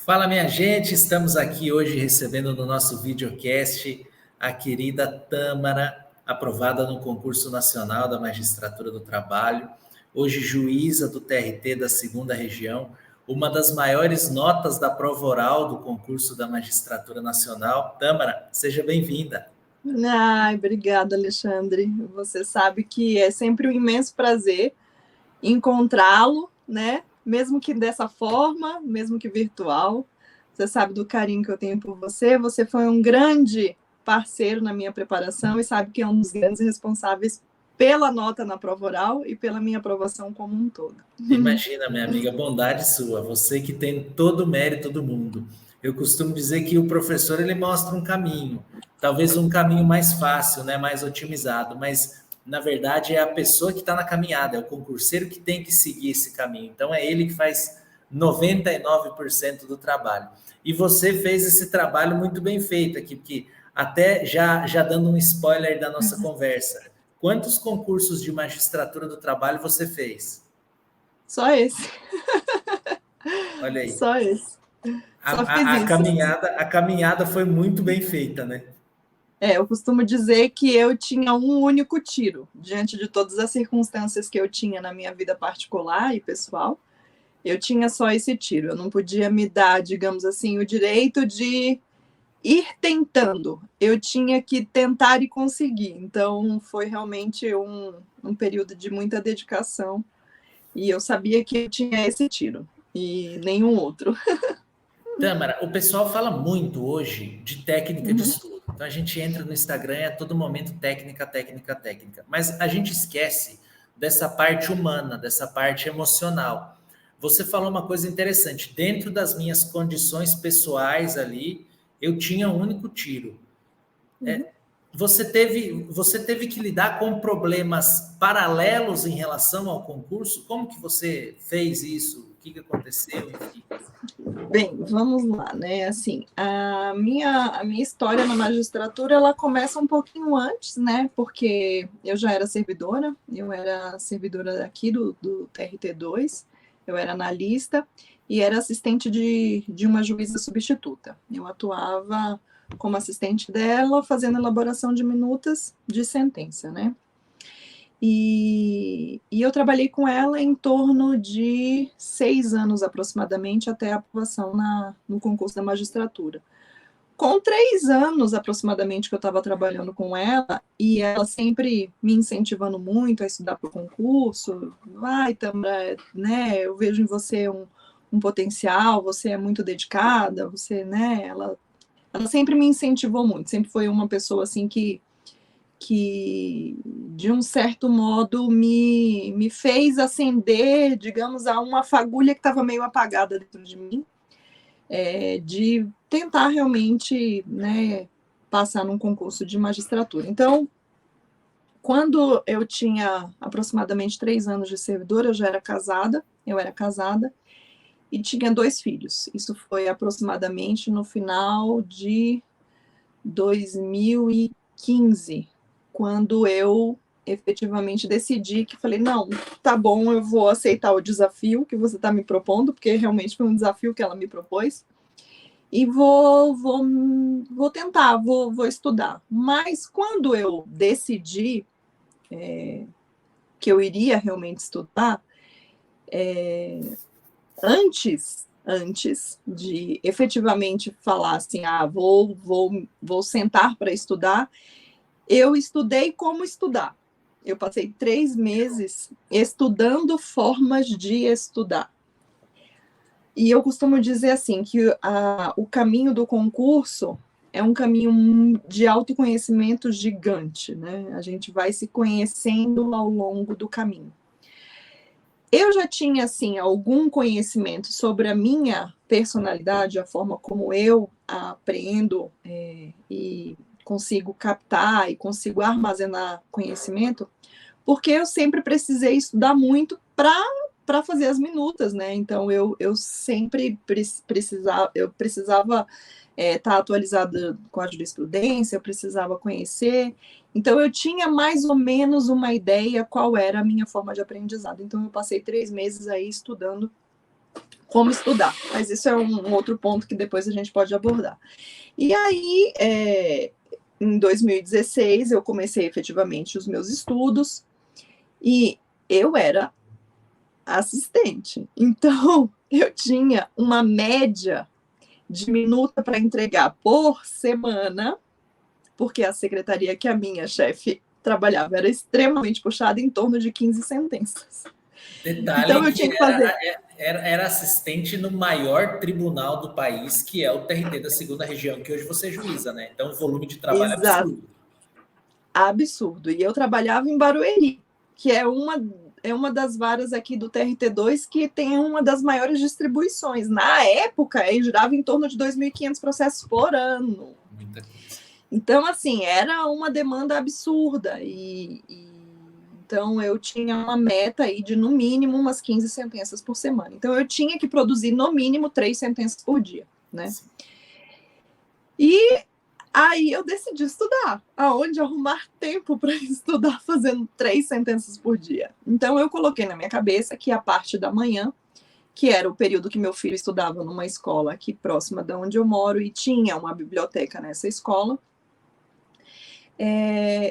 Fala, minha gente, estamos aqui hoje recebendo no nosso videocast a querida Tâmara, aprovada no concurso nacional da Magistratura do Trabalho, hoje juíza do TRT da Segunda Região, uma das maiores notas da prova oral do concurso da Magistratura Nacional. Tâmara, seja bem-vinda. Ai, obrigada, Alexandre. Você sabe que é sempre um imenso prazer encontrá-lo, né? Mesmo que dessa forma, mesmo que virtual. Você sabe do carinho que eu tenho por você. Você foi um grande parceiro na minha preparação e sabe que é um dos grandes responsáveis pela nota na prova oral e pela minha aprovação como um todo. Imagina, minha amiga, bondade sua, você que tem todo o mérito do mundo. Eu costumo dizer que o professor ele mostra um caminho, talvez um caminho mais fácil, né, mais otimizado, mas na verdade é a pessoa que está na caminhada, é o concurseiro que tem que seguir esse caminho. Então é ele que faz 99% do trabalho. E você fez esse trabalho muito bem feito aqui, porque até já dando um spoiler da nossa conversa, quantos concursos de magistratura do trabalho você fez? Só esse. Olha aí. Só esse. Só fiz A isso. a caminhada foi muito bem feita, né? Eu costumo dizer que eu tinha um único tiro, diante de todas as circunstâncias que eu tinha na minha vida particular e pessoal, eu tinha só esse tiro, eu não podia me dar, digamos assim, o direito de ir tentando, eu tinha que tentar e conseguir, então foi realmente um período de muita dedicação, e eu sabia que eu tinha esse tiro, e nenhum outro. Tâmara, o pessoal fala muito hoje de técnica de Uhum. estudo. Então a gente entra no Instagram e a todo momento técnica, técnica, técnica. Mas a gente esquece dessa parte humana, dessa parte emocional. Você falou uma coisa interessante. Dentro das minhas condições pessoais ali, eu tinha um único tiro. Uhum. Você teve que lidar com problemas paralelos em relação ao concurso? Como que você fez isso? O que aconteceu? Enfim. Bem, vamos lá, né? Assim, a minha história na magistratura ela começa um pouquinho antes, né? Porque eu era servidora aqui do TRT2, eu era analista e era assistente de uma juíza substituta. Eu atuava como assistente dela, fazendo elaboração de minutas de sentença, né? E eu trabalhei com ela em torno de 6 anos aproximadamente, até a aprovação no concurso da magistratura. Com 3 anos aproximadamente que eu estava trabalhando com ela, e ela sempre me incentivando muito a estudar para o concurso, vai, Tamara, né, eu vejo em você um potencial, você é muito dedicada, você, né, ela sempre me incentivou muito, sempre foi uma pessoa assim que de um certo modo, me fez acender, digamos, a uma fagulha que estava meio apagada dentro de mim, de tentar realmente, né, passar num concurso de magistratura. Então, quando eu tinha aproximadamente 3 anos de servidora, eu era casada, e tinha 2 filhos. Isso foi aproximadamente no final de 2015, quando eu efetivamente decidi que falei, não, tá bom, eu vou aceitar o desafio que você está me propondo, porque realmente foi um desafio que ela me propôs, e vou tentar, vou estudar. Mas quando eu decidi que eu iria realmente estudar, antes de efetivamente falar assim, vou sentar para estudar, eu estudei como estudar. Eu passei 3 meses estudando formas de estudar. E eu costumo dizer assim, que o caminho do concurso é um caminho de autoconhecimento gigante, né? A gente vai se conhecendo ao longo do caminho. Eu já tinha, assim, algum conhecimento sobre a minha personalidade, a forma como eu aprendo e consigo captar e consigo armazenar conhecimento, porque eu sempre precisei estudar muito para fazer as minutas, né? Então, eu sempre precisava estar atualizada com a jurisprudência, eu precisava conhecer. Então, eu tinha mais ou menos uma ideia qual era a minha forma de aprendizado. Então, eu passei 3 meses aí estudando como estudar. Mas isso é um outro ponto que depois a gente pode abordar. E aí, em 2016, eu comecei efetivamente os meus estudos e eu era assistente. Então, eu tinha uma média de minuta para entregar por semana, porque a secretaria que a minha chefe trabalhava era extremamente puxada, em torno de 15 sentenças. Detalhe Então, eu que tinha que fazer... era assistente no maior tribunal do país, que é o TRT da segunda região, que hoje você é juíza, né? Então, o volume de trabalho é Exato. absurdo. Absurdo. E eu trabalhava em Barueri, que é uma das varas aqui do TRT2 que tem uma das maiores distribuições. Na época, girava em torno de 2.500 processos por ano. Muita coisa. Então, assim, era uma demanda absurda. Então, eu tinha uma meta aí de, no mínimo, umas 15 sentenças por semana. Então, eu tinha que produzir, no mínimo, 3 sentenças por dia, né? Sim. E aí eu decidi estudar. Aonde arrumar tempo para estudar fazendo 3 sentenças por dia? Então, eu coloquei na minha cabeça que a parte da manhã, que era o período que meu filho estudava numa escola aqui próxima de onde eu moro, e tinha uma biblioteca nessa escola,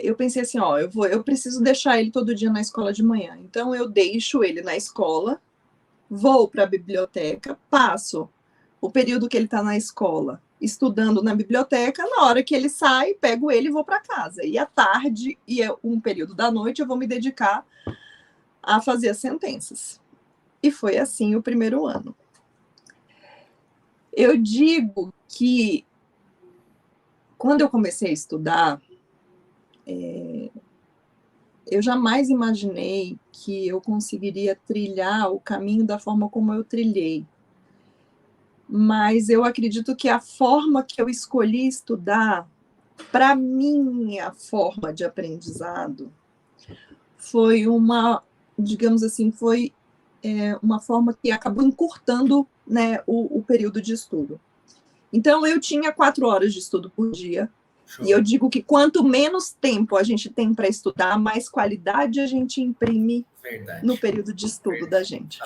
eu pensei assim, eu preciso deixar ele todo dia na escola de manhã. Então, eu deixo ele na escola, vou para a biblioteca, passo o período que ele está na escola estudando na biblioteca, na hora que ele sai, pego ele e vou para casa. E à tarde, e um período da noite, eu vou me dedicar a fazer as sentenças. E foi assim o primeiro ano. Eu digo que, quando eu comecei a estudar, eu jamais imaginei que eu conseguiria trilhar o caminho da forma como eu trilhei. Mas eu acredito que a forma que eu escolhi estudar, para minha forma de aprendizado, foi uma, digamos assim, uma forma que acabou encurtando, né, o período de estudo. Então, eu tinha 4 horas de estudo por dia. Show. E eu digo que quanto menos tempo a gente tem para estudar, mais qualidade a gente imprime no período de estudo da gente.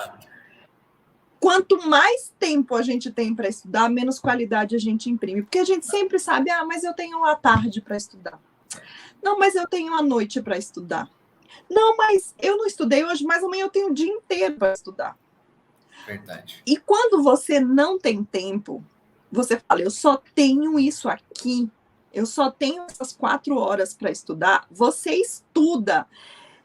Quanto mais tempo a gente tem para estudar, menos qualidade a gente imprime. Porque a gente sempre sabe, mas eu tenho a tarde para estudar. Não, mas eu tenho a noite para estudar. Não, mas eu não estudei hoje, mas amanhã eu tenho o dia inteiro para estudar. Verdade. E quando você não tem tempo, você fala, eu só tenho isso aqui, eu só tenho essas 4 horas para estudar, você estuda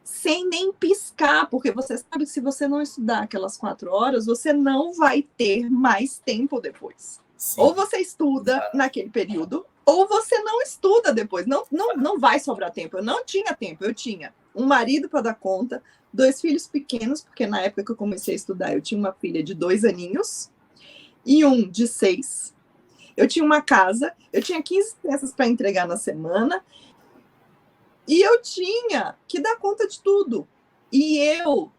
sem nem piscar, porque você sabe que se você não estudar aquelas 4 horas, você não vai ter mais tempo depois. Sim. Ou você estuda naquele período, ou você não estuda depois. Não vai sobrar tempo. Eu não tinha tempo. Eu tinha um marido para dar conta, 2 filhos pequenos, porque na época que eu comecei a estudar, eu tinha uma filha de 2 aninhos e um de 6. Eu tinha uma casa, eu tinha 15 peças para entregar na semana, e eu tinha que dar conta de tudo. E eu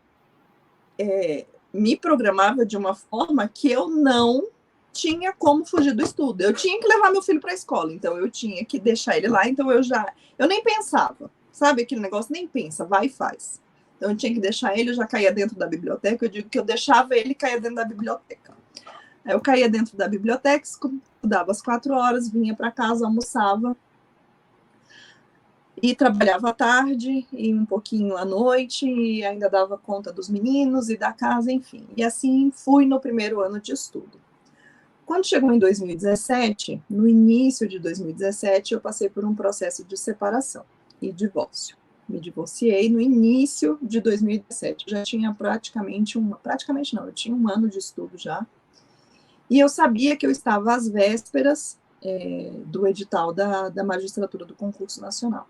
me programava de uma forma que eu não tinha como fugir do estudo. Eu tinha que levar meu filho para a escola, então eu tinha que deixar ele lá. Então eu nem pensava, sabe aquele negócio? Nem pensa, vai e faz. Então eu tinha que deixar ele, eu já caía dentro da biblioteca. Eu digo que eu deixava ele cair dentro da biblioteca. Aí eu caía dentro da biblioteca, estudava às 4 horas, vinha para casa, almoçava, e trabalhava à tarde e um pouquinho à noite, e ainda dava conta dos meninos e da casa, enfim. E assim fui no primeiro ano de estudo. Quando chegou em 2017, no início de 2017, eu passei por um processo de separação e divórcio. Me divorciei no início de 2017. Eu já tinha eu tinha um ano de estudo já. E eu sabia que eu estava às vésperas do edital da magistratura do concurso nacional.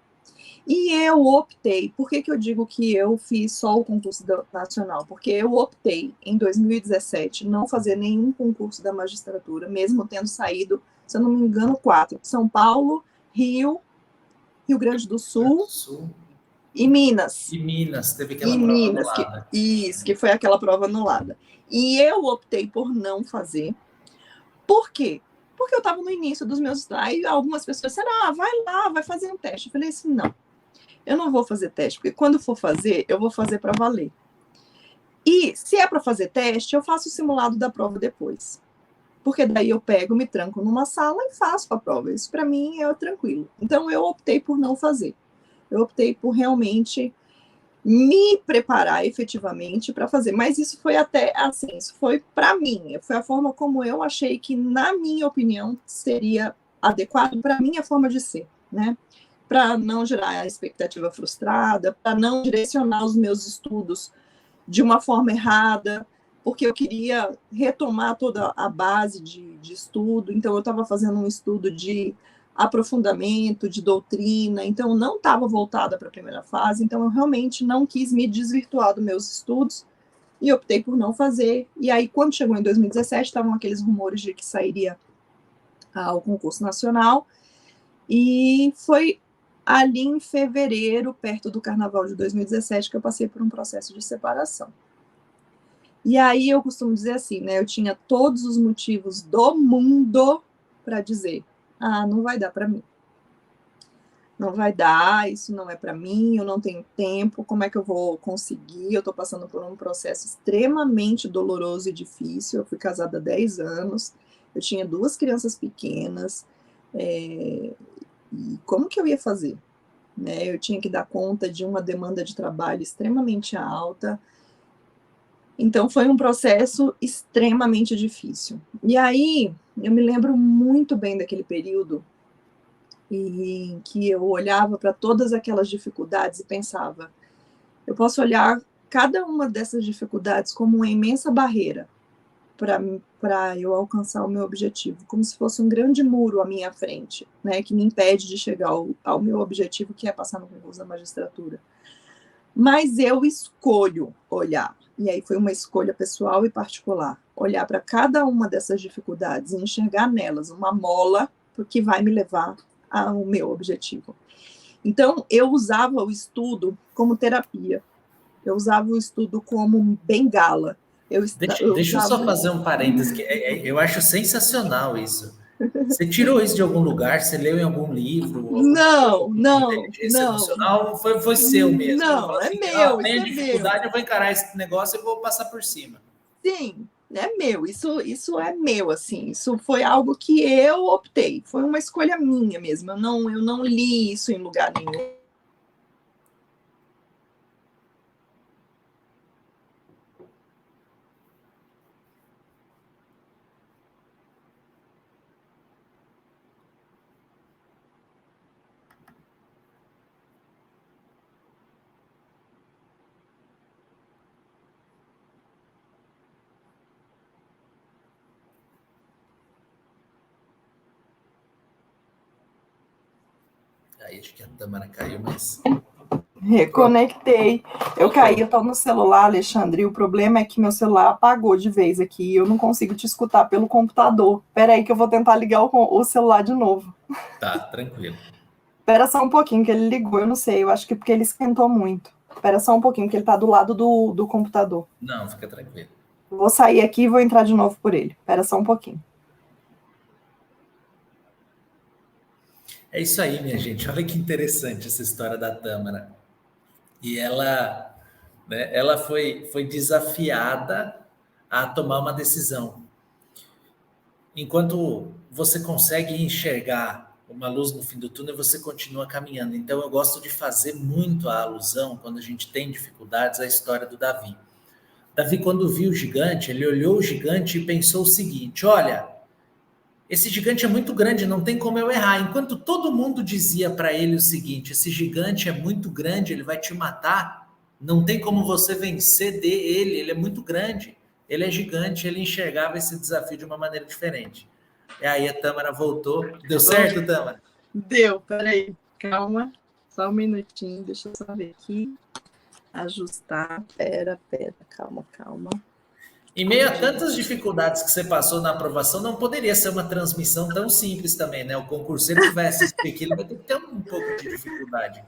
E eu optei, por que eu digo que eu fiz só o concurso nacional? Porque eu optei, em 2017, não fazer nenhum concurso da magistratura, mesmo tendo saído, se eu não me engano, 4. São Paulo, Rio Grande do Sul e Minas. E Minas, teve aquela prova anulada. Que foi aquela prova anulada. E eu optei por não fazer. Por quê? Porque eu estava no início dos meus... Aí algumas pessoas disseram, vai lá, vai fazer um teste. Eu falei assim, não. Eu não vou fazer teste, porque quando for fazer, eu vou fazer para valer. E se é para fazer teste, eu faço o simulado da prova depois. Porque daí eu pego, me tranco numa sala e faço a prova. Isso para mim é tranquilo. Então eu optei por não fazer. Eu optei por realmente me preparar efetivamente para fazer. Mas isso foi até assim, isso foi para mim, foi a forma como eu achei que, na minha opinião, seria adequado para a minha forma de ser, né? Para não gerar a expectativa frustrada, para não direcionar os meus estudos de uma forma errada, porque eu queria retomar toda a base de estudo, então eu estava fazendo um estudo de aprofundamento, de doutrina, então não estava voltada para a primeira fase, então eu realmente não quis me desvirtuar dos meus estudos e optei por não fazer. E aí, quando chegou em 2017, estavam aqueles rumores de que sairia ao concurso nacional, e foi ali em fevereiro, perto do carnaval de 2017, que eu passei por um processo de separação. E aí eu costumo dizer assim, né? Eu tinha todos os motivos do mundo para dizer: ah, não vai dar para mim. Não vai dar, isso não é para mim, eu não tenho tempo, como é que eu vou conseguir? Eu estou passando por um processo extremamente doloroso e difícil. Eu fui casada há 10 anos, eu tinha 2 crianças pequenas, e como que eu ia fazer? Né? Eu tinha que dar conta de uma demanda de trabalho extremamente alta. Então, foi um processo extremamente difícil. E aí, eu me lembro muito bem daquele período em que eu olhava para todas aquelas dificuldades e pensava: eu posso olhar cada uma dessas dificuldades como uma imensa barreira para eu alcançar o meu objetivo, como se fosse um grande muro à minha frente, né, que me impede de chegar ao meu objetivo, que é passar no concurso da magistratura. Mas eu escolho olhar, e aí foi uma escolha pessoal e particular, olhar para cada uma dessas dificuldades e enxergar nelas uma mola que vai me levar ao meu objetivo. Então, eu usava o estudo como terapia, eu usava o estudo como bengala. Deixa eu só fazer um parênteses, que eu acho sensacional isso. Você tirou isso de algum lugar? Você leu em algum livro, alguma coisa de inteligência emocional? Ou foi seu mesmo? Você falou Não, é assim, meu, isso tenho é meu. dificuldade, eu vou encarar esse negócio e vou passar por cima. Sim, é meu, isso é meu, assim, isso foi algo que eu optei, foi uma escolha minha mesmo, eu não li isso em lugar nenhum. Aí acho que a Tâmara caiu, mas... Reconectei. Eu caí, eu tô no celular, Alexandre, e o problema é que meu celular apagou de vez aqui e eu não consigo te escutar pelo computador. Espera aí que eu vou tentar ligar o celular de novo. Tá, tranquilo. Espera só um pouquinho que ele ligou, eu não sei, eu acho que porque ele esquentou muito. Espera só um pouquinho que ele tá do lado do computador. Não, fica tranquilo. Vou sair aqui e vou entrar de novo por ele. Espera só um pouquinho. É isso aí, minha gente. Olha que interessante essa história da Tâmara. E ela, né, ela foi desafiada a tomar uma decisão. Enquanto você consegue enxergar uma luz no fim do túnel, você continua caminhando. Então, eu gosto de fazer muito a alusão, quando a gente tem dificuldades, à história do Davi. Davi, quando viu o gigante, ele olhou o gigante e pensou o seguinte: olha, esse gigante é muito grande, não tem como eu errar. Enquanto todo mundo dizia para ele o seguinte: esse gigante é muito grande, ele vai te matar, não tem como você vencer dele, ele é muito grande, ele é gigante. Ele enxergava esse desafio de uma maneira diferente. E aí a Tâmara voltou. Deu certo, Tâmara? Deu, peraí, calma, só um minutinho, deixa eu só ver aqui, ajustar, pera, calma. Em meio a tantas dificuldades que você passou na aprovação, não poderia ser uma transmissão tão simples também, né? O concurseiro que vai assistir aqui, ele vai ter que ter um pouco de dificuldade.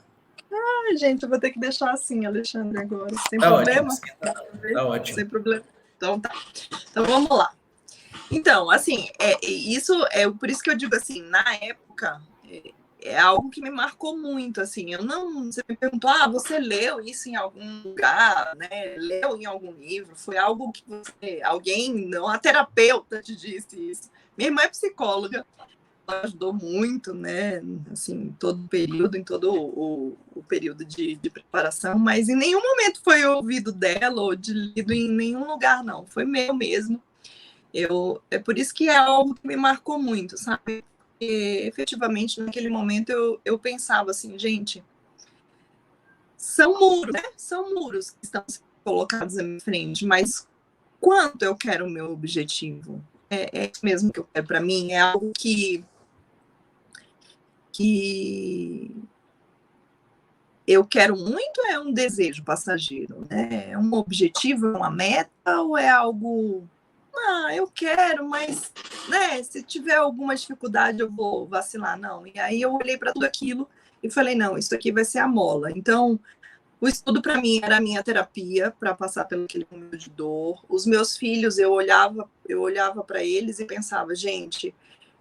Ai, gente, eu vou ter que deixar assim, Alexandre, agora, sem Tá problema. ótimo, tá ótimo. Sem problema. Então tá. Então vamos lá. Então, assim, isso é por isso que eu digo assim, na época, é algo que me marcou muito, assim, você me perguntou, você leu isso em algum lugar, né, leu em algum livro, foi algo que alguém, não, a terapeuta te disse isso. Minha irmã é psicóloga, ela ajudou muito, né, assim, em todo o período de preparação, mas em nenhum momento foi ouvido dela ou lido em nenhum lugar, não, foi meu mesmo. É por isso que é algo que me marcou muito, sabe? E, efetivamente, naquele momento eu pensava assim, gente, são muros, né? São muros que estão colocados à minha frente, mas quanto eu quero o meu objetivo? É isso mesmo que eu quero para mim? É algo que eu quero muito, é um desejo passageiro, né? É um objetivo, é uma meta, ou é algo... eu quero, mas, né, se tiver alguma dificuldade eu vou vacilar, não. E aí eu olhei para tudo aquilo e falei, não, isso aqui vai ser a mola. Então, o estudo para mim era a minha terapia para passar pelo aquele momento de dor. Os meus filhos, eu olhava para eles e pensava, gente,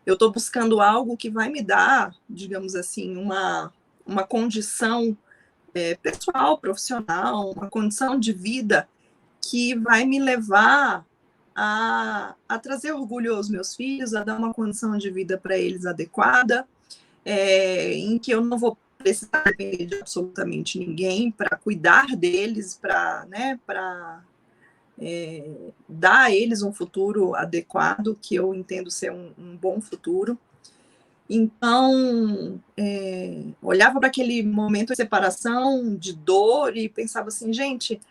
eu estou buscando algo que vai me dar, digamos assim, uma condição pessoal, profissional, uma condição de vida que vai me levar a trazer orgulho aos meus filhos, a dar uma condição de vida para eles adequada, em que eu não vou precisar depender de absolutamente ninguém para cuidar deles, para dar a eles um futuro adequado, que eu entendo ser um bom futuro. Então, olhava para aquele momento de separação, de dor, e pensava assim, gente,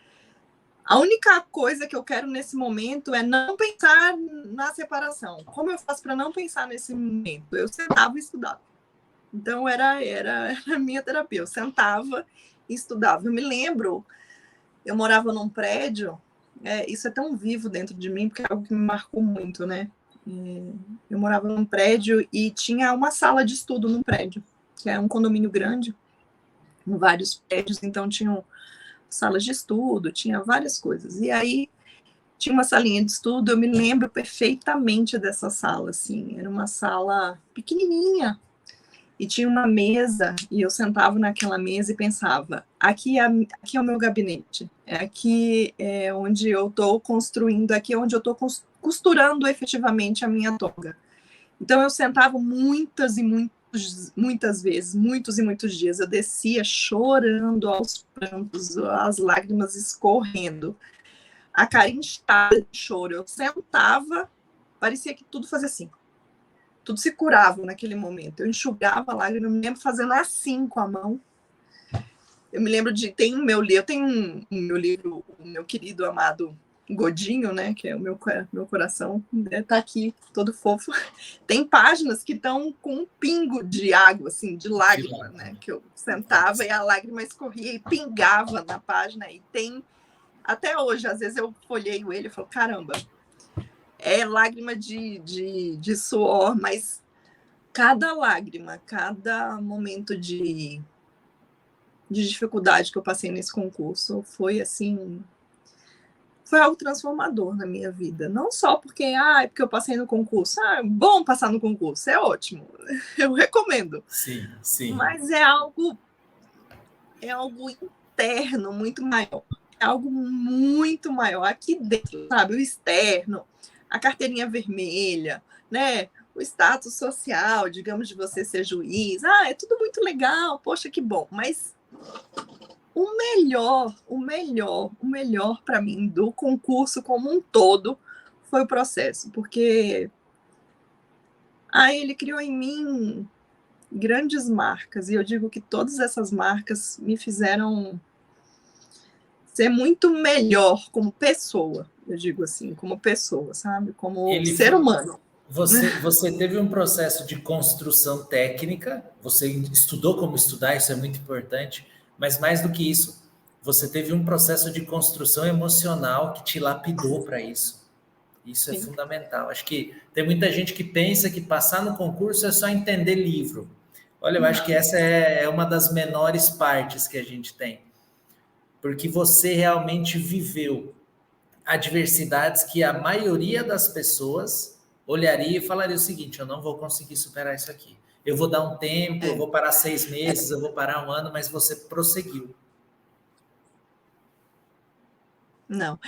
a única coisa que eu quero nesse momento é não pensar na separação. Como eu faço para não pensar nesse momento? Eu sentava e estudava. Então, era a minha terapia. Eu sentava e estudava. Eu me lembro, eu morava num prédio, isso é tão vivo dentro de mim, porque é algo que me marcou muito, né? Eu morava num prédio e tinha uma sala de estudo no prédio, que é um condomínio grande, com vários prédios, então tinham salas de estudo, tinha várias coisas. E aí tinha uma salinha de estudo, eu me lembro perfeitamente dessa sala, assim, era uma sala pequenininha, e tinha uma mesa, e eu sentava naquela mesa e pensava, aqui é o meu gabinete, aqui é onde eu estou construindo, aqui é onde eu estou costurando efetivamente a minha toga. Então eu sentava muitas vezes, muitos e muitos dias, eu descia chorando aos prantos, as lágrimas escorrendo, a cara inchada de choro, eu sentava, parecia que tudo fazia assim, tudo se curava naquele momento, eu enxugava a lágrima, eu me lembro fazendo assim com a mão, eu me lembro de, eu tenho um meu livro, o meu querido amado Godinho, né, que é o meu coração, né, tá aqui, todo fofo. Tem páginas que estão com um pingo de água, assim, de lágrima, né, que eu sentava e a lágrima escorria e pingava na página, e tem, até hoje, às vezes eu folheio ele e falo, caramba, é lágrima de suor, mas cada lágrima, cada momento de dificuldade que eu passei nesse concurso foi, assim... foi algo transformador na minha vida. Não só porque eu passei no concurso. É bom passar no concurso, é ótimo. Eu recomendo. Sim, sim. Mas é algo interno muito maior. É algo muito maior. Aqui dentro, sabe? O externo, a carteirinha vermelha, né? O status social, digamos, de você ser juiz. É tudo muito legal. Poxa, que bom. Mas o melhor para mim do concurso como um todo foi o processo, porque ele criou em mim grandes marcas, e eu digo que todas essas marcas me fizeram ser muito melhor como pessoa, eu digo assim, como pessoa, sabe? Como ser humano. Você teve um processo de construção técnica, você estudou como estudar, isso é muito importante, mas mais do que isso, você teve um processo de construção emocional que te lapidou para isso. Isso é fundamental. Acho que tem muita gente que pensa que passar no concurso é só entender livro. Olha, eu acho que essa é uma das menores partes que a gente tem. Porque você realmente viveu adversidades que a maioria das pessoas olharia e falaria o seguinte: eu não vou conseguir superar isso aqui. eu vou dar um tempo, eu vou parar 6 meses, eu vou parar 1 ano, mas você prosseguiu. Não.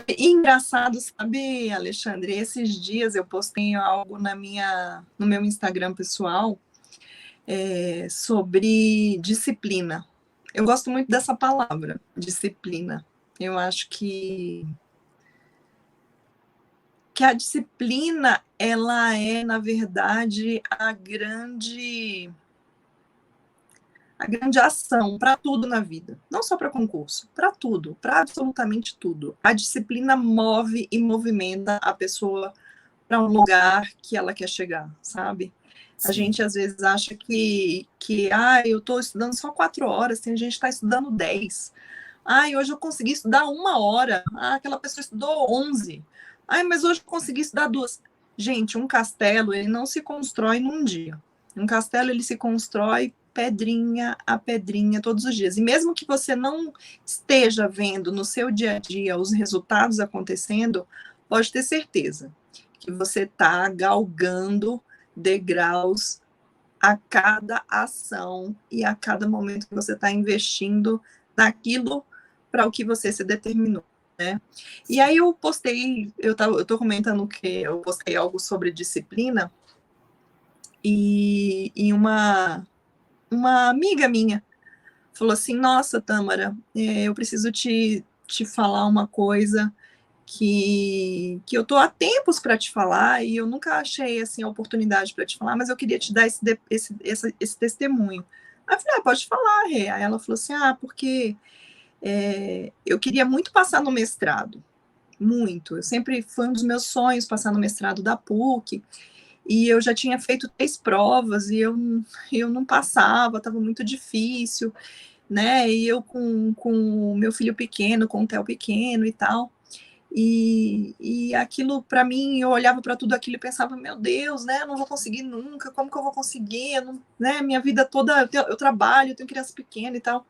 E engraçado, sabe, Alexandre, esses dias eu postei algo no meu Instagram pessoal sobre disciplina. Eu gosto muito dessa palavra, disciplina. Eu acho que a disciplina, ela é, na verdade, a grande ação para tudo na vida, não só para concurso, para tudo, para absolutamente tudo. A disciplina move e movimenta a pessoa para um lugar que ela quer chegar, sabe? Sim. A gente às vezes acha que eu estou estudando só 4 horas, tem gente que está estudando 10. Hoje eu consegui estudar 1 hora. Aquela pessoa estudou 11. Mas hoje eu consegui estudar 2. Gente, um castelo, ele não se constrói num dia. Um castelo, ele se constrói pedrinha a pedrinha todos os dias. E mesmo que você não esteja vendo no seu dia a dia os resultados acontecendo, pode ter certeza que você está galgando degraus a cada ação e a cada momento que você está investindo naquilo para o que você se determinou, né? E aí eu postei, eu estou comentando que eu postei algo sobre disciplina e uma amiga minha falou assim, nossa, Tâmara, eu preciso te falar uma coisa que eu estou há tempos para te falar e eu nunca achei assim a oportunidade para te falar, mas eu queria te dar esse testemunho. Aí eu falei, pode falar, Rê. Aí ela falou assim, porque eu queria muito passar no mestrado, muito. Eu sempre foi um dos meus sonhos passar no mestrado da PUC, e eu já tinha feito 3 provas e eu não passava, estava muito difícil, né? E eu com o meu filho pequeno, com o Theo pequeno e tal. E aquilo, para mim, eu olhava para tudo aquilo e pensava, meu Deus, né? Eu não vou conseguir nunca, como que eu vou conseguir? Eu não, né? Minha vida toda, eu trabalho, eu tenho criança pequena e tal.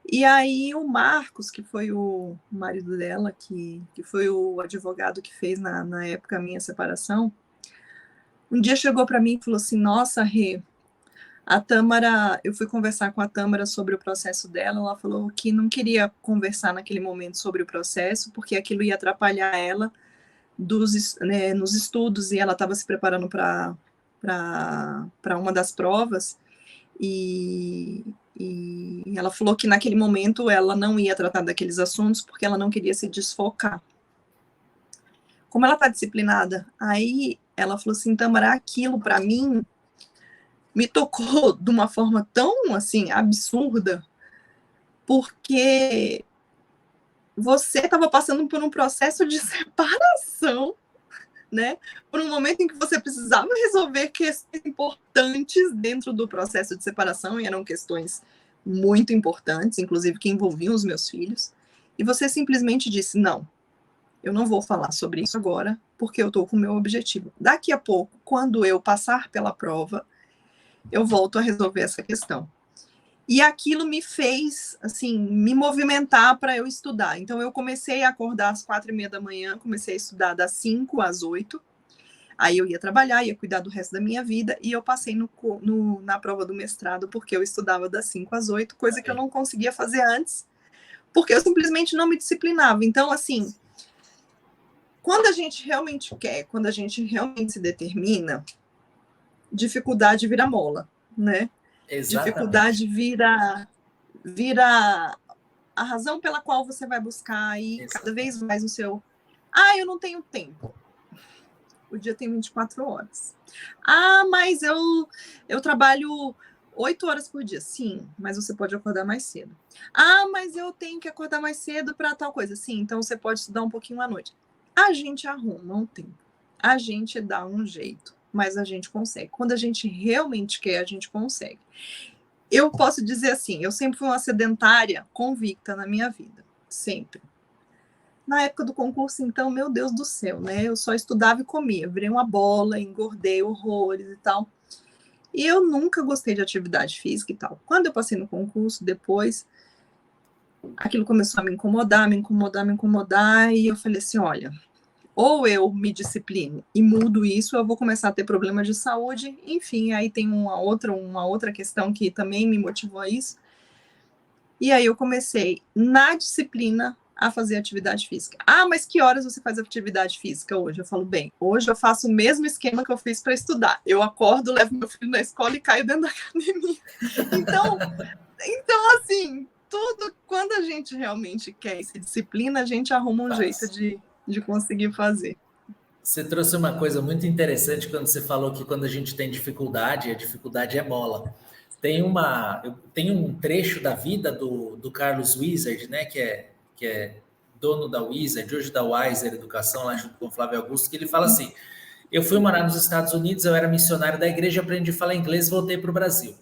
E aí o Marcos, que foi o marido dela, que foi o advogado que fez na época a minha separação, um dia chegou para mim e falou assim, nossa, Rê, a Tâmara, eu fui conversar com a Tâmara sobre o processo dela, ela falou que não queria conversar naquele momento sobre o processo, porque aquilo ia atrapalhar ela nos estudos, e ela estava se preparando para uma das provas, e ela falou que naquele momento ela não ia tratar daqueles assuntos, porque ela não queria se desfocar. Como ela está disciplinada, aí ela falou assim, Tâmara, aquilo para mim me tocou de uma forma tão, assim, absurda, porque você estava passando por um processo de separação, né? Por um momento em que você precisava resolver questões importantes dentro do processo de separação, e eram questões muito importantes, inclusive que envolviam os meus filhos, e você simplesmente disse, não, eu não vou falar sobre isso agora, porque eu estou com o meu objetivo. Daqui a pouco, quando eu passar pela prova, eu volto a resolver essa questão. E aquilo me fez, assim, me movimentar para eu estudar. Então, eu comecei a acordar às 4h30 da manhã, comecei a estudar das 5 às 8. Aí eu ia trabalhar, ia cuidar do resto da minha vida, e eu passei na prova do mestrado, porque eu estudava das 5 às 8, coisa que eu não conseguia fazer antes, porque eu simplesmente não me disciplinava. Então, assim, quando a gente realmente quer, quando a gente realmente se determina, dificuldade vira mola, né? Exatamente. Dificuldade vira a razão pela qual você vai buscar aí cada vez mais o seu... eu não tenho tempo. O dia tem 24 horas. Mas eu trabalho 8 horas por dia. Sim, mas você pode acordar mais cedo. Mas eu tenho que acordar mais cedo para tal coisa. Sim, então você pode estudar um pouquinho à noite. A gente arruma um tempo. A gente dá um jeito, mas a gente consegue. Quando a gente realmente quer, a gente consegue. Eu posso dizer assim, eu sempre fui uma sedentária convicta na minha vida. Sempre. Na época do concurso, então, meu Deus do céu, né? Eu só estudava e comia. Virei uma bola, engordei horrores e tal. E eu nunca gostei de atividade física e tal. Quando eu passei no concurso, depois, aquilo começou a me incomodar, e eu falei assim, olha, ou eu me disciplino e mudo isso, eu vou começar a ter problemas de saúde. Enfim, aí tem uma outra questão que também me motivou a isso. E aí eu comecei, na disciplina, a fazer atividade física. Ah, mas que horas você faz atividade física hoje? Eu falo, bem, hoje eu faço o mesmo esquema que eu fiz para estudar. Eu acordo, levo meu filho na escola e caio dentro da academia. Então assim, tudo, quando a gente realmente quer essa disciplina, a gente arruma um jeito de conseguir fazer. Você trouxe uma coisa muito interessante quando você falou que quando a gente tem dificuldade, a dificuldade é mola. Tem um trecho da vida do Carlos Wizard, né, que é dono da Wizard, hoje da Wiser Educação, lá junto com o Flávio Augusto, que ele fala assim: eu fui morar nos Estados Unidos, eu era missionário da igreja, aprendi a falar inglês, voltei para o Brasil.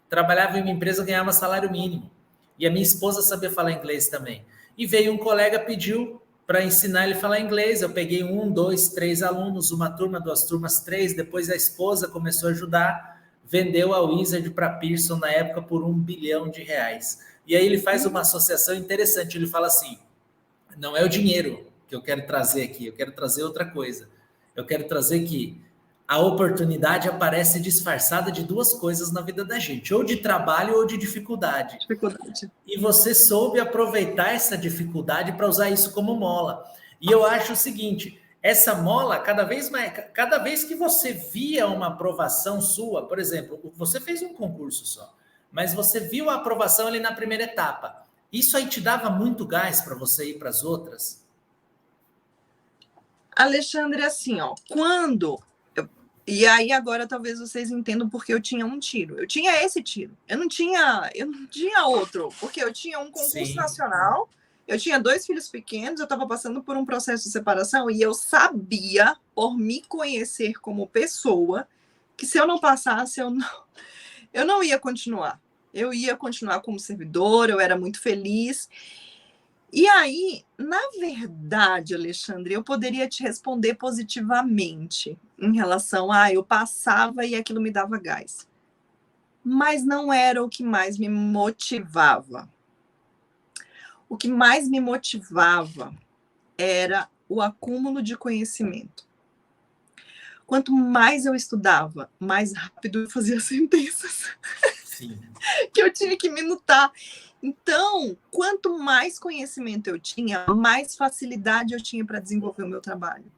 Trabalhava em uma empresa, ganhava salário mínimo. E a minha esposa sabia falar inglês também. E veio um colega, pediu para ensinar ele a falar inglês. Eu peguei 1, 2, 3 alunos, uma turma, 2 turmas, 3. Depois a esposa começou a ajudar, vendeu a Wizard para Pearson na época por R$1 bilhão. E aí ele faz uma associação interessante. Ele fala assim: não é o dinheiro que eu quero trazer aqui, eu quero trazer outra coisa. Eu quero trazer que a oportunidade aparece disfarçada de duas coisas na vida da gente, ou de trabalho ou de dificuldade. E você soube aproveitar essa dificuldade para usar isso como mola. E eu acho o seguinte, essa mola, cada vez que você via uma aprovação sua, por exemplo, você fez um concurso só, mas você viu a aprovação ali na primeira etapa. Isso aí te dava muito gás para você ir para as outras? Alexandre, assim, ó, e aí agora talvez vocês entendam porque eu tinha um tiro. Eu tinha esse tiro. Eu não tinha outro, porque eu tinha um concurso nacional, eu tinha 2 filhos pequenos, eu estava passando por um processo de separação e eu sabia, por me conhecer como pessoa, que se eu não passasse, eu não ia continuar. Eu ia continuar como servidor, eu era muito feliz. E aí, na verdade, Alexandre, eu poderia te responder positivamente em relação a eu passava e aquilo me dava gás. Mas não era o que mais me motivava. O que mais me motivava era o acúmulo de conhecimento. Quanto mais eu estudava, mais rápido eu fazia sentenças. Sim. Que eu tinha que minutar. Então, quanto mais conhecimento eu tinha, mais facilidade eu tinha para desenvolver o meu trabalho.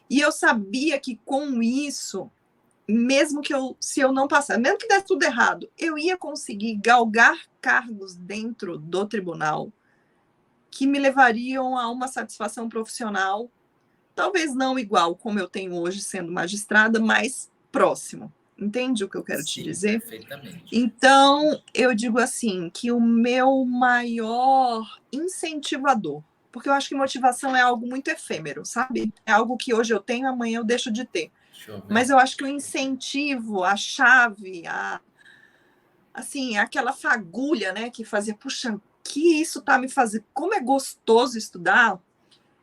E eu sabia que com isso, mesmo que se eu não passasse, mesmo que desse tudo errado, eu ia conseguir galgar cargos dentro do tribunal que me levariam a uma satisfação profissional, talvez não igual como eu tenho hoje sendo magistrada, mas próximo. Entende o que eu quero te dizer? Perfeitamente. Então, eu digo assim, que o meu maior incentivador, porque eu acho que motivação é algo muito efêmero, sabe? É algo que hoje eu tenho, amanhã eu deixo de ter. Mas eu acho que o incentivo, a chave, assim, aquela fagulha, né, que fazia, puxa, que isso tá me fazendo, como é gostoso estudar,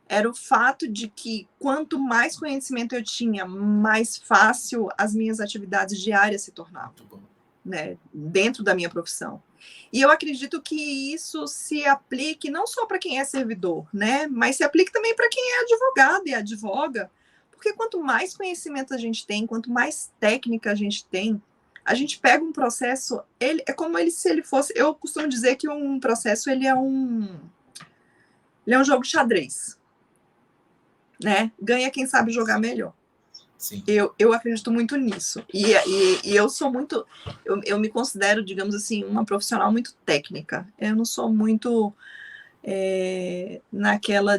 era o fato de que quanto mais conhecimento eu tinha, mais fácil as minhas atividades diárias se tornavam, né, dentro da minha profissão. E eu acredito que isso se aplique não só para quem é servidor, né, mas se aplique também para quem é advogado e advoga, porque quanto mais conhecimento a gente tem, quanto mais técnica a gente tem, a gente pega um processo, é como se ele fosse, eu costumo dizer que um processo ele é um jogo de xadrez. Né? Ganha quem sabe jogar melhor. Sim. Eu acredito muito nisso. E eu sou muito... Eu me considero, digamos assim, uma profissional muito técnica. Eu não sou muito naquela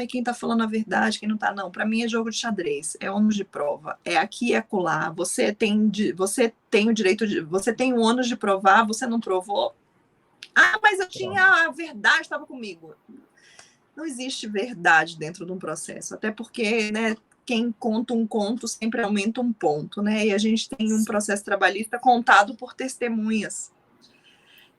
quem tá falando a verdade, quem não tá, não. Para mim é jogo de xadrez, é ônus de prova. É aqui e acolá. Você tem o direito de... Você tem o ônus de provar, você não provou. Ah, mas eu tinha a verdade, estava comigo. Não existe verdade dentro de um processo, até porque, né, quem conta um conto sempre aumenta um ponto, né? E a gente tem um processo trabalhista contado por testemunhas.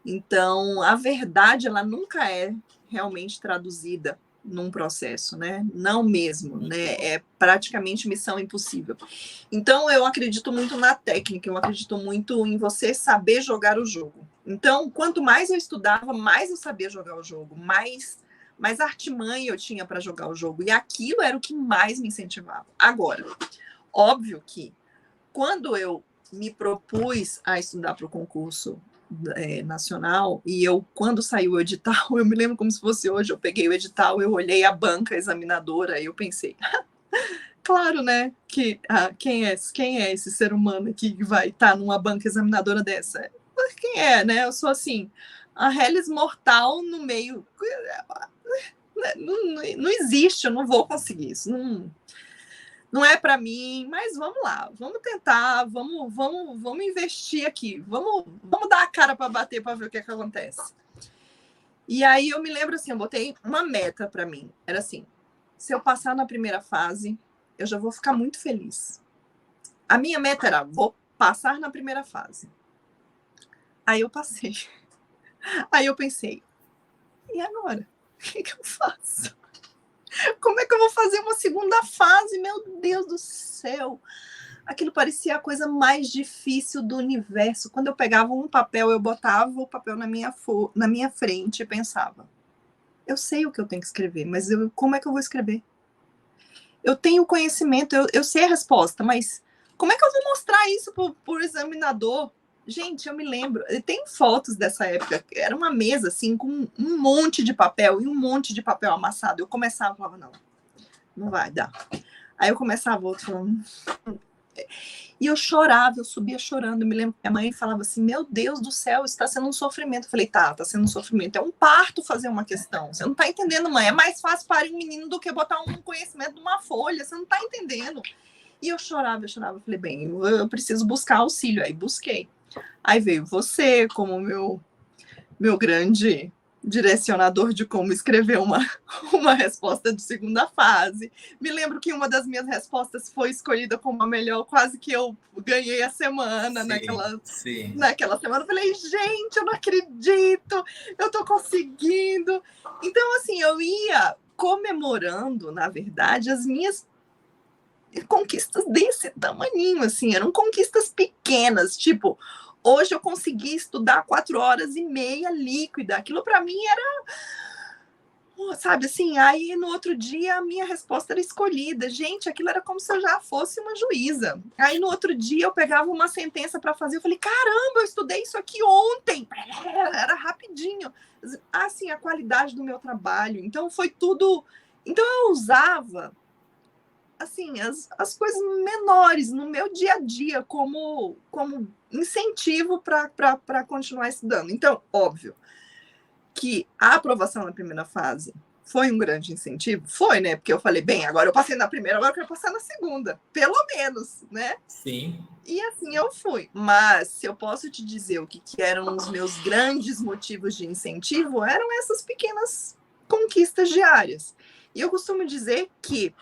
Então, a verdade, ela nunca é realmente traduzida num processo, né? Não mesmo, né? É praticamente missão impossível. Então, eu acredito muito na técnica, eu acredito muito em você saber jogar o jogo. Então, quanto mais eu estudava, mais eu sabia jogar o jogo, mais Mas artimanha eu tinha para jogar o jogo. E aquilo era o que mais me incentivava. Agora, óbvio que quando eu me propus a estudar para o concurso nacional, e quando saiu o edital, eu me lembro como se fosse hoje, eu peguei o edital, eu olhei a banca examinadora e eu pensei, claro, né, que quem é esse ser humano que vai estar numa banca examinadora dessa? Quem é, né? Eu sou assim, a reles mortal no meio, não existe, eu não vou conseguir isso, não é para mim, mas vamos lá, vamos tentar, vamos investir aqui, vamos dar a cara para bater para ver o que acontece. E aí eu me lembro assim, eu botei uma meta para mim, era assim, se eu passar na primeira fase, eu já vou ficar muito feliz. A minha meta era, vou passar na primeira fase. Aí eu passei. Aí eu pensei, e agora? O que eu faço? Como é que eu vou fazer uma segunda fase? Meu Deus do céu! Aquilo parecia a coisa mais difícil do universo. Quando eu pegava um papel, eu botava o papel na minha frente e pensava, eu sei o que eu tenho que escrever, mas como é que eu vou escrever? Eu tenho conhecimento, eu sei a resposta, mas como é que eu vou mostrar isso para o examinador? Gente, eu me lembro, tem fotos dessa época, era uma mesa assim, com um monte de papel e um monte de papel amassado. Eu começava e falava, não vai dar. Aí eu começava outro falando... E eu chorava, eu subia chorando. Eu me lembro que minha mãe falava assim, meu Deus do céu, isso está sendo um sofrimento. Eu falei, tá sendo um sofrimento. É um parto fazer uma questão. Você não está entendendo, mãe. É mais fácil parir um menino do que botar um conhecimento numa folha. Você não está entendendo. E eu chorava. Eu falei, bem, eu preciso buscar auxílio. Aí busquei. Aí veio você como meu grande direcionador de como escrever uma resposta de segunda fase. Me lembro que uma das minhas respostas foi escolhida como a melhor, quase que eu ganhei a semana. Naquela semana. Eu falei, gente, eu não acredito, eu tô conseguindo. Então, assim, eu ia comemorando, na verdade, as minhas conquistas desse tamaninho, assim, eram conquistas pequenas, tipo, hoje eu consegui estudar 4h30 líquida, aquilo para mim era, sabe, assim, aí no outro dia a minha resposta era escolhida, gente, aquilo era como se eu já fosse uma juíza, aí no outro dia eu pegava uma sentença para fazer, eu falei, caramba, eu estudei isso aqui ontem, era rapidinho, assim, a qualidade do meu trabalho, então foi tudo, então eu usava assim, as coisas menores no meu dia a dia como incentivo para continuar estudando. Então, óbvio que a aprovação na primeira fase foi um grande incentivo? Foi, né? Porque eu falei, bem, agora eu passei na primeira, agora eu quero passar na segunda, pelo menos, né? Sim. E assim eu fui. Mas se eu posso te dizer o que eram os meus grandes motivos de incentivo, eram essas pequenas conquistas diárias. E eu costumo dizer que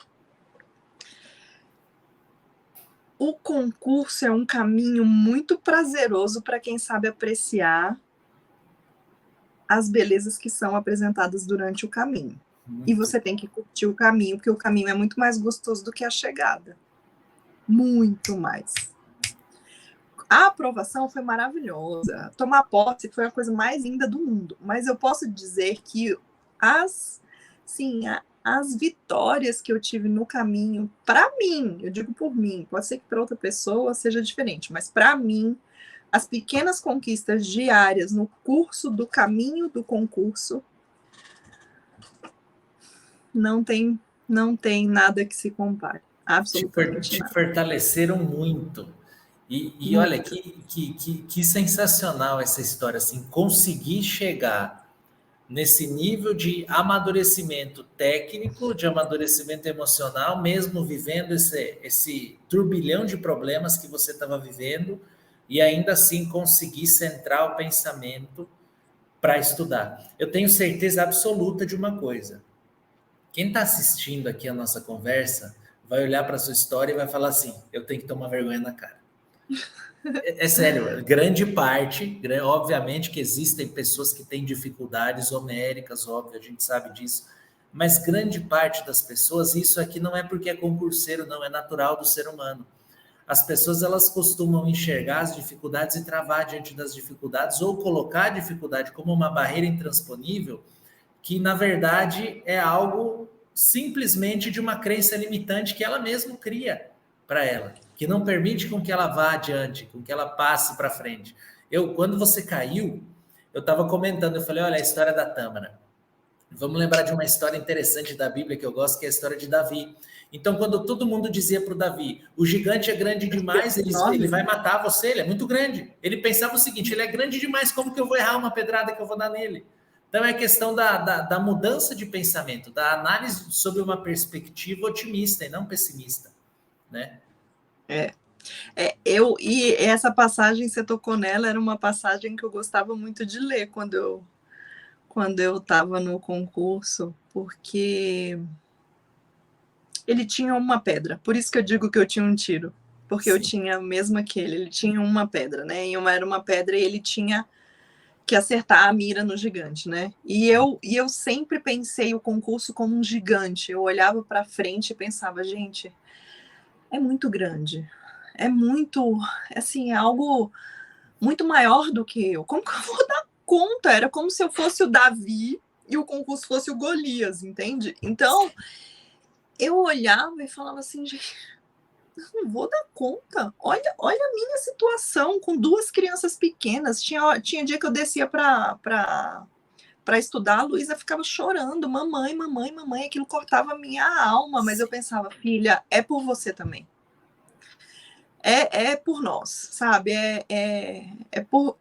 o concurso é um caminho muito prazeroso para quem sabe apreciar as belezas que são apresentadas durante o caminho. E você tem que curtir o caminho, porque o caminho é muito mais gostoso do que a chegada. Muito mais. A aprovação foi maravilhosa. Tomar posse foi a coisa mais linda do mundo. Mas eu posso dizer que as vitórias que eu tive no caminho, para mim, eu digo por mim, pode ser que para outra pessoa seja diferente, mas para mim, as pequenas conquistas diárias no curso do caminho do concurso não tem nada que se compare. Absolutamente nada. Te fortaleceram muito. E olha, que sensacional essa história, assim, conseguir chegar nesse nível de amadurecimento técnico, de amadurecimento emocional, mesmo vivendo esse turbilhão de problemas que você estava vivendo, e ainda assim conseguir centrar o pensamento para estudar. Eu tenho certeza absoluta de uma coisa. Quem está assistindo aqui a nossa conversa vai olhar para a sua história e vai falar assim, eu tenho que tomar vergonha na cara. É sério, grande parte, obviamente que existem pessoas que têm dificuldades homéricas, óbvio, a gente sabe disso, mas grande parte das pessoas, isso aqui não é porque é concurseiro, não, é natural do ser humano. As pessoas, elas costumam enxergar as dificuldades e travar diante das dificuldades, ou colocar a dificuldade como uma barreira intransponível, que na verdade é algo simplesmente de uma crença limitante que ela mesma cria para ela, que não permite com que ela vá adiante, com que ela passe para frente. Quando você caiu, eu estava comentando, eu falei, olha, a história da Tâmara. Vamos lembrar de uma história interessante da Bíblia que eu gosto, que é a história de Davi. Então, quando todo mundo dizia para o Davi, o gigante é grande demais, ele vai matar você, ele é muito grande. Ele pensava o seguinte, ele é grande demais, como que eu vou errar uma pedrada que eu vou dar nele? Então, é questão da mudança de pensamento, da análise sob uma perspectiva otimista e não pessimista, né? E essa passagem, você tocou nela, era uma passagem que eu gostava muito de ler quando eu estava no concurso, porque ele tinha uma pedra, por isso que eu digo que eu tinha um tiro, porque eu tinha mesmo ele tinha uma pedra, né? Era uma pedra e ele tinha que acertar a mira no gigante, né? E eu sempre pensei o concurso como um gigante. Eu olhava para frente e pensava, gente, é muito grande, é muito, assim, é algo muito maior do que eu. Como que eu vou dar conta? Era como se eu fosse o Davi e o concurso fosse o Golias, entende? Então, eu olhava e falava assim, gente, não vou dar conta. Olha a minha situação com 2 crianças pequenas. Tinha dia que eu descia para estudar, a Luísa ficava chorando, mamãe, mamãe, mamãe, aquilo cortava a minha alma, mas eu pensava, filha, é por você também. É por nós, sabe?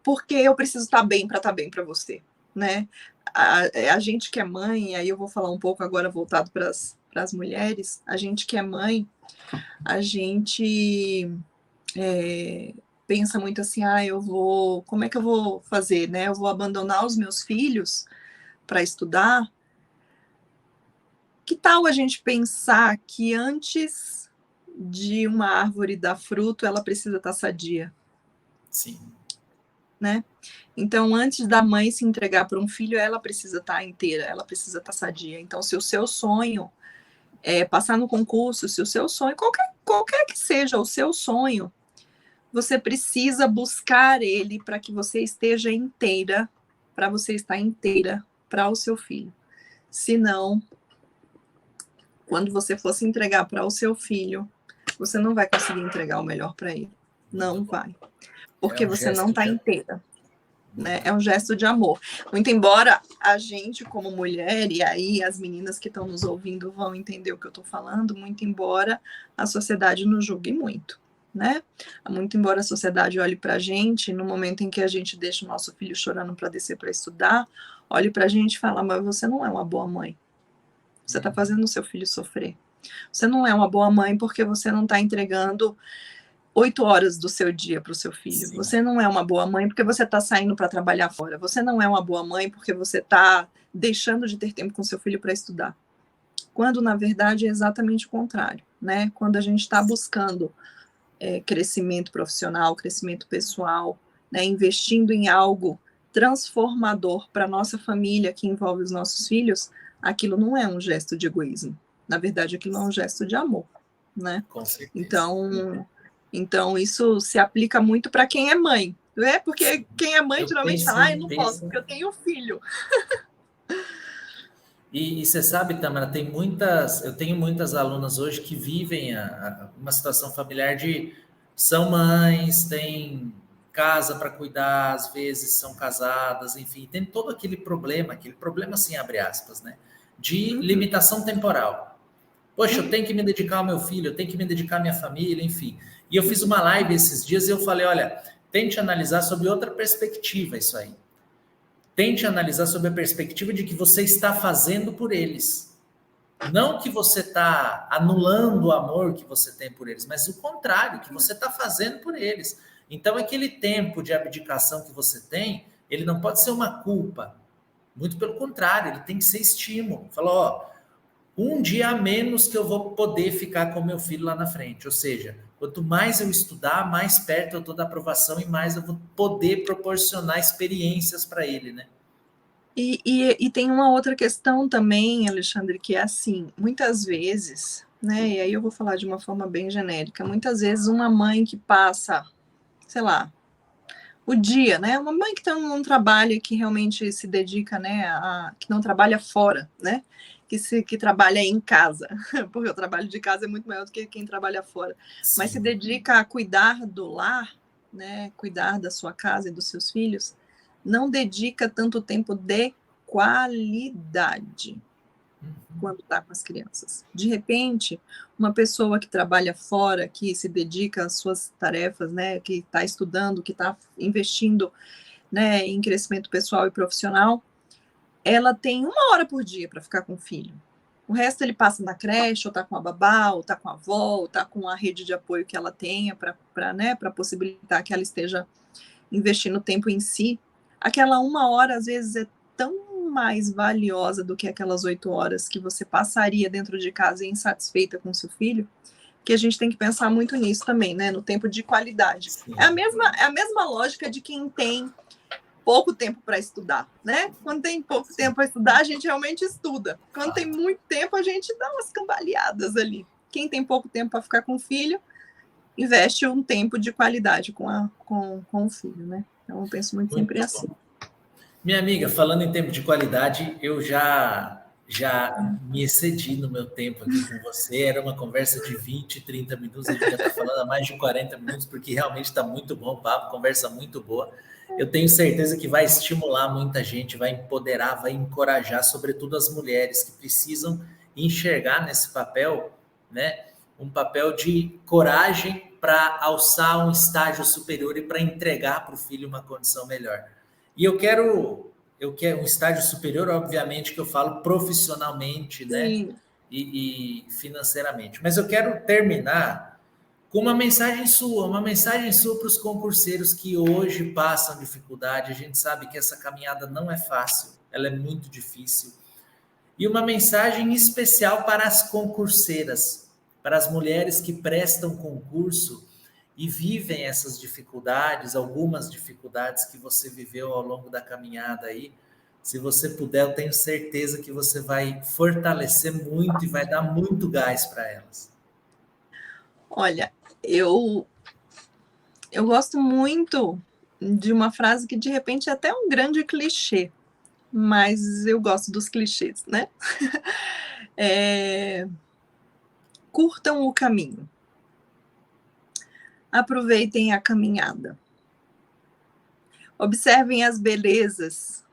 Porque eu preciso estar bem para você, né? A gente que é mãe, aí eu vou falar um pouco agora voltado para as mulheres, a gente que é mãe, a gente pensa muito assim, como é que eu vou fazer, né? Eu vou abandonar os meus filhos para estudar? Que tal a gente pensar que antes de uma árvore dar fruto, ela precisa estar sadia? Sim. Né? Então, antes da mãe se entregar para um filho, ela precisa estar inteira, ela precisa estar sadia. Então, se o seu sonho é passar no concurso, se o seu sonho, qualquer que seja o seu sonho, você precisa buscar ele para que você esteja inteira, para você estar inteira para o seu filho. Senão, quando você for se entregar para o seu filho, você não vai conseguir entregar o melhor para ele. Não vai. Porque você não está inteira. Né? É um gesto de amor. Muito embora a gente, como mulher, e aí as meninas que estão nos ouvindo vão entender o que eu estou falando, muito embora a sociedade nos julgue muito, né? Muito embora a sociedade olhe para a gente, no momento em que a gente deixa o nosso filho chorando para descer para estudar, olhe para a gente e fala, mas você não é uma boa mãe. Você está fazendo o seu filho sofrer. Você não é uma boa mãe porque você não está entregando 8 horas do seu dia para o seu filho. Sim. Você não é uma boa mãe porque você está saindo para trabalhar fora. Você não é uma boa mãe porque você está deixando de ter tempo com seu filho para estudar. Quando, na verdade, é exatamente o contrário, né? Quando a gente está buscando crescimento profissional, crescimento pessoal, né? Investindo em algo transformador para a nossa família, que envolve os nossos filhos, aquilo não é um gesto de egoísmo. Na verdade, aquilo é um gesto de amor, né? Com certeza. Então, isso se aplica muito para quem é mãe, né? Porque quem é mãe geralmente fala, eu não posso, porque eu tenho filho. E você sabe, Tamara, eu tenho muitas alunas hoje que vivem uma situação familiar são mães, têm casa para cuidar, às vezes são casadas, enfim, tem todo aquele problema assim, abre aspas, né? De limitação temporal. Poxa, eu tenho que me dedicar ao meu filho, eu tenho que me dedicar à minha família, enfim. E eu fiz uma live esses dias e eu falei, olha, tente analisar sob outra perspectiva isso aí. Tente analisar sob a perspectiva de que você está fazendo por eles. Não que você está anulando o amor que você tem por eles, mas o contrário, que você está fazendo por eles. Então, aquele tempo de abdicação que você tem, ele não pode ser uma culpa. Muito pelo contrário, ele tem que ser estímulo. Falou, ó, um dia a menos que eu vou poder ficar com meu filho lá na frente. Ou seja, quanto mais eu estudar, mais perto eu estou da aprovação e mais eu vou poder proporcionar experiências para ele, né? E tem uma outra questão também, Alexandre, que é assim, muitas vezes, né, e aí eu vou falar de uma forma bem genérica, muitas vezes uma mãe que passa, sei lá, o dia, né? Uma mãe que não trabalha, que realmente se dedica, né, que não trabalha fora, né? Que trabalha em casa, porque o trabalho de casa é muito maior do que quem trabalha fora, mas se Sim. dedica a cuidar do lar, né? Cuidar da sua casa e dos seus filhos, não dedica tanto tempo de qualidade quando está com as crianças. De repente, uma pessoa que trabalha fora, que se dedica às suas tarefas, né, que está estudando, que está investindo, né, em crescimento pessoal e profissional, ela tem 1 hora por dia para ficar com o filho. O resto ele passa na creche, ou está com a babá, ou está com a avó, ou está com a rede de apoio que ela tenha para possibilitar que ela esteja investindo tempo em si. Aquela 1 hora, às vezes, é tão mais valiosa do que aquelas 8 horas que você passaria dentro de casa insatisfeita com seu filho, que a gente tem que pensar muito nisso também, né? No tempo de qualidade. É a mesma lógica de quem tem pouco tempo para estudar, né? Quando tem pouco tempo para estudar, a gente realmente estuda. Quando tem muito tempo, a gente dá umas cambaleadas ali. Quem tem pouco tempo para ficar com o filho, investe um tempo de qualidade com o filho, né? Então, eu penso muito sempre assim. Minha amiga, falando em tempo de qualidade, eu já me excedi no meu tempo aqui com você. Era uma conversa de 20, 30 minutos, a gente já está falando há mais de 40 minutos, porque realmente está muito bom o papo, conversa muito boa. Eu tenho certeza que vai estimular muita gente, vai empoderar, vai encorajar, sobretudo as mulheres que precisam enxergar nesse papel, né, um papel de coragem para alçar um estágio superior e para entregar para o filho uma condição melhor. E eu quero um estágio superior, obviamente, que eu falo profissionalmente, né? Sim. E financeiramente. Mas eu quero terminar com uma mensagem sua para os concurseiros que hoje passam dificuldade. A gente sabe que essa caminhada não é fácil, ela é muito difícil. E uma mensagem especial para as concurseiras, para as mulheres que prestam concurso e vivem essas dificuldades, algumas dificuldades que você viveu ao longo da caminhada aí. Se você puder, eu tenho certeza que você vai fortalecer muito e vai dar muito gás para elas. Olha, eu gosto muito de uma frase que de repente é até um grande clichê, mas eu gosto dos clichês, né? Curtam o caminho. Aproveitem a caminhada. Observem as belezas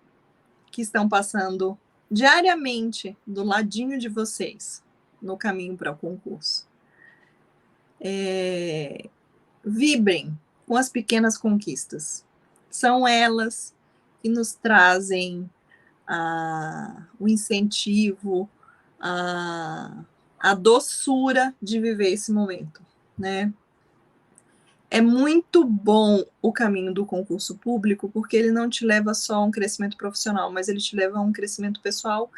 que estão passando diariamente do ladinho de vocês no caminho para o concurso. Vibrem com as pequenas conquistas. São elas que nos trazem o incentivo, a doçura de viver esse momento, né? É muito bom o caminho do concurso público, porque ele não te leva só a um crescimento profissional, mas ele te leva a um crescimento pessoal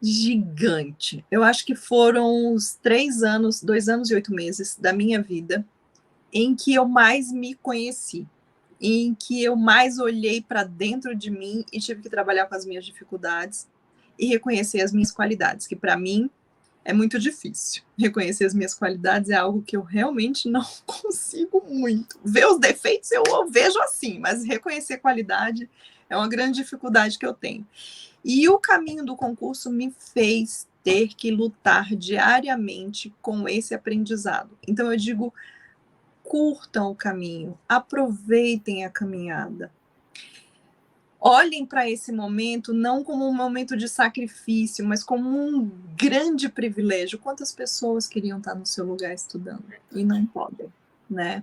gigante. Eu acho que foram os 3 anos, 2 anos e 8 meses da minha vida em que eu mais me conheci, em que eu mais olhei para dentro de mim e tive que trabalhar com as minhas dificuldades e reconhecer as minhas qualidades, que para mim é muito difícil. Reconhecer as minhas qualidades é algo que eu realmente não consigo muito. Ver os defeitos eu vejo assim, mas reconhecer qualidade é uma grande dificuldade que eu tenho. E o caminho do concurso me fez ter que lutar diariamente com esse aprendizado. Então eu digo, curtam o caminho, aproveitem a caminhada. Olhem para esse momento não como um momento de sacrifício, mas como um grande privilégio. Quantas pessoas queriam estar no seu lugar estudando e não podem, né?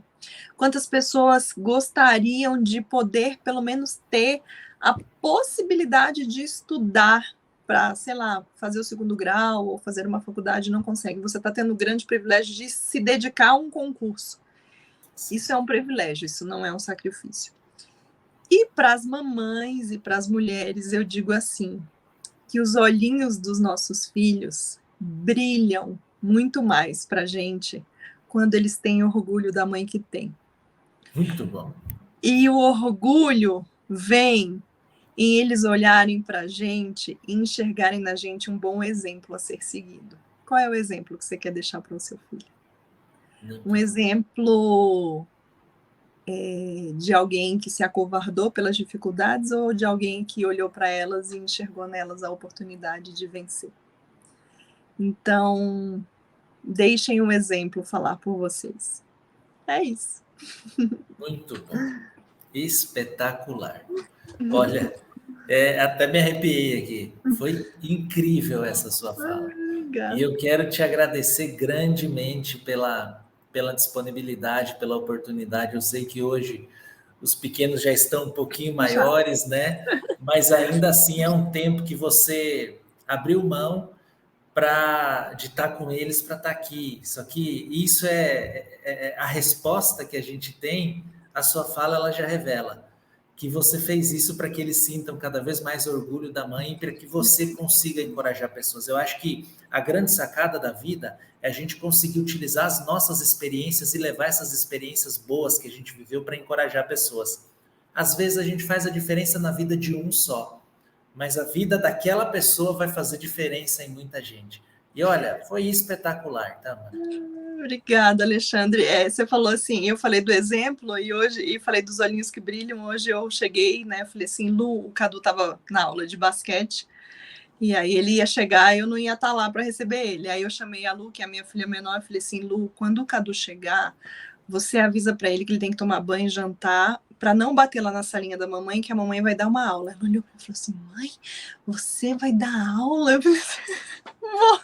Quantas pessoas gostariam de poder, pelo menos, ter a possibilidade de estudar para, sei lá, fazer o 2º grau ou fazer uma faculdade e não consegue. Você está tendo o grande privilégio de se dedicar a um concurso. Isso é um privilégio, isso não é um sacrifício. E para as mamães e para as mulheres, eu digo assim, que os olhinhos dos nossos filhos brilham muito mais para a gente quando eles têm orgulho da mãe que tem. Muito bom. E o orgulho vem em eles olharem para a gente e enxergarem na gente um bom exemplo a ser seguido. Qual é o exemplo que você quer deixar para o seu filho? Um exemplo de alguém que se acovardou pelas dificuldades ou de alguém que olhou para elas e enxergou nelas a oportunidade de vencer. Então, deixem um exemplo falar por vocês. É isso. Muito bom. Espetacular. Olha, até me arrepiei aqui. Foi incrível essa sua fala. E eu quero te agradecer grandemente pela disponibilidade, pela oportunidade. Eu sei que hoje os pequenos já estão um pouquinho maiores, né? Mas ainda assim é um tempo que você abriu mão de estar com eles para estar aqui. Isso é a resposta que a gente tem. A sua fala ela já revela que você fez isso para que eles sintam cada vez mais orgulho da mãe e para que você consiga encorajar pessoas. Eu acho que a grande sacada da vida é a gente conseguir utilizar as nossas experiências e levar essas experiências boas que a gente viveu para encorajar pessoas. Às vezes a gente faz a diferença na vida de um só, mas a vida daquela pessoa vai fazer diferença em muita gente. E olha, foi espetacular, tá? Obrigada, Alexandre. Você falou assim, eu falei do exemplo e falei dos olhinhos que brilham. Hoje eu cheguei, né? Falei assim, Lu, o Cadu estava na aula de basquete e aí ele ia chegar, eu não ia estar lá para receber ele. Aí eu chamei a Lu, que é a minha filha menor, e falei assim, Lu, quando o Cadu chegar, você avisa para ele que ele tem que tomar banho e jantar para não bater lá na salinha da mamãe, que a mamãe vai dar uma aula. Ela olhou e falou assim, mãe, você vai dar aula? Eu falei assim, vou.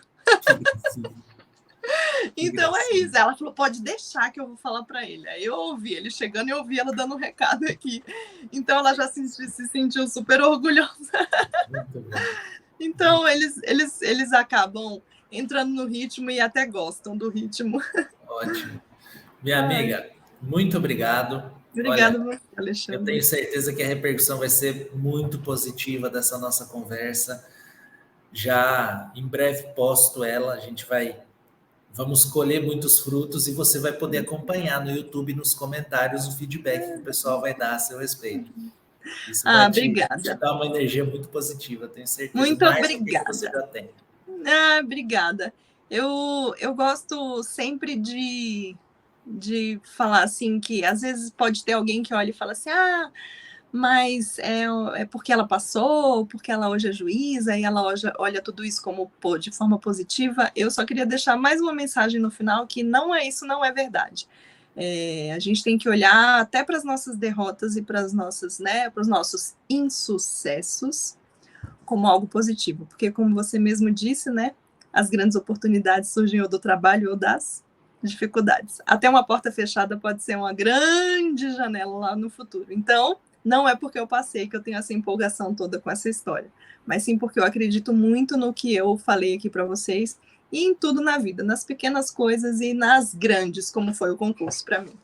Então é isso. Ela falou, pode deixar que eu vou falar para ele. Aí eu ouvi ele chegando e eu ouvi ela dando um recado aqui. Então ela já se sentiu super orgulhosa. Então eles acabam entrando no ritmo e até gostam do ritmo. Ótimo. Minha amiga, muito obrigado. Obrigada, você, Alexandre. Eu tenho certeza que a repercussão vai ser muito positiva dessa nossa conversa. Já em breve posto ela, vamos colher muitos frutos e você vai poder acompanhar no YouTube, nos comentários, o feedback que o pessoal vai dar a seu respeito. Isso vai te dar uma energia muito positiva, tenho certeza. Muito obrigada. Que você já tem. Obrigada. Eu gosto sempre de falar assim, que às vezes pode ter alguém que olha e fala assim, mas é porque ela passou, porque ela hoje é juíza e ela olha tudo isso como de forma positiva. Eu só queria deixar mais uma mensagem no final que isso não é verdade. A gente tem que olhar até para as nossas derrotas e para os nossos insucessos como algo positivo, porque como você mesmo disse, né, as grandes oportunidades surgem ou do trabalho ou das dificuldades. Até uma porta fechada pode ser uma grande janela lá no futuro. Então, não é porque eu passei que eu tenho essa empolgação toda com essa história, mas sim porque eu acredito muito no que eu falei aqui para vocês e em tudo na vida, nas pequenas coisas e nas grandes, como foi o concurso para mim.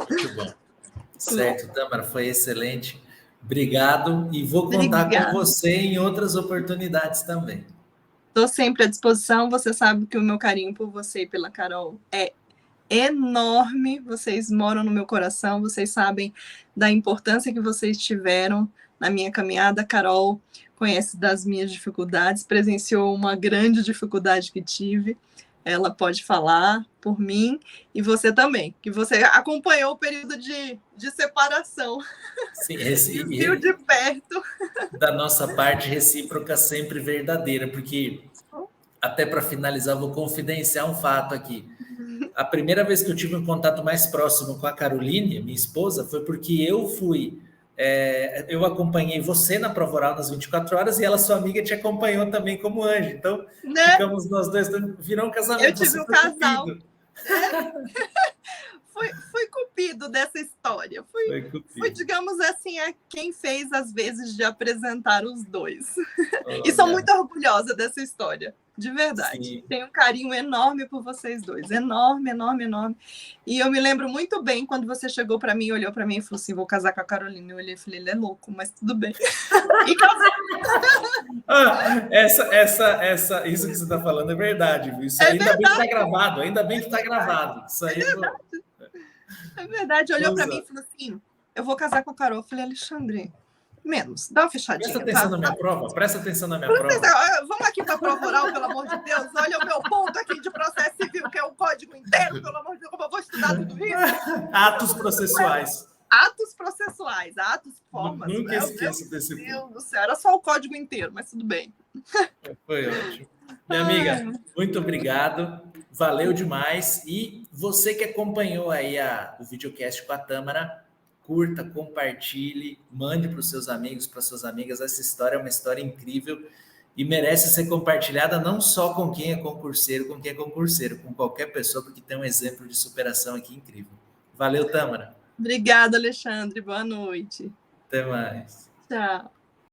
Muito bom. Certo, Tâmara, foi excelente. Obrigado e vou contar com você em outras oportunidades também. Estou sempre à disposição, você sabe que o meu carinho por você e pela Carol é enorme, vocês moram no meu coração, vocês sabem da importância que vocês tiveram na minha caminhada. A Carol conhece das minhas dificuldades, presenciou uma grande dificuldade que tive, ela pode falar por mim, e você também, que você acompanhou o período de separação. Sim, viu de perto. Da nossa parte, recíproca sempre verdadeira, porque até para finalizar, vou confidenciar um fato aqui. A primeira vez que eu tive um contato mais próximo com a Caroline, minha esposa, foi porque eu acompanhei você na prova oral nas 24 horas e ela, sua amiga, te acompanhou também como anjo. Então, ficamos nós dois, virou um casamento. Eu tive um casal. Fui cupido dessa história. Fui, digamos assim, quem fez as vezes de apresentar os dois. E sou muito orgulhosa dessa história. De verdade. Sim. Tenho um carinho enorme por vocês dois. Enorme, enorme, enorme. E eu me lembro muito bem quando você chegou para mim, olhou para mim e falou assim, vou casar com a Carolina. Eu olhei e falei, ele é louco, mas tudo bem. E casei. Isso que você está falando é verdade. Viu? Isso ainda bem que está gravado. Ainda bem que está gravado. Isso aí é verdade. Olhou para mim e falou assim, eu vou casar com a Carol. Eu falei, Alexandre, Menos. Dá uma fechadinha. Presta atenção na minha prova. Presta atenção na minha prova. Vamos aqui para a prova oral, pelo amor de Deus. Olha o meu ponto aqui de processo civil, que é o código inteiro, pelo amor de Deus, como eu vou estudar tudo isso? Atos processuais. Atos processuais, atos, formas. Nunca esqueço desse ponto. Meu Deus do céu, era só o código inteiro, mas tudo bem. Foi ótimo. Minha amiga, muito obrigado. Valeu demais. E você que acompanhou aí o videocast com a Tâmara, curta, compartilhe, mande para os seus amigos, para suas amigas. Essa história é uma história incrível e merece ser compartilhada não só com quem é concurseiro, com qualquer pessoa, porque tem um exemplo de superação aqui incrível. Valeu, Tâmara. Obrigada, Alexandre. Boa noite. Até mais. Tchau.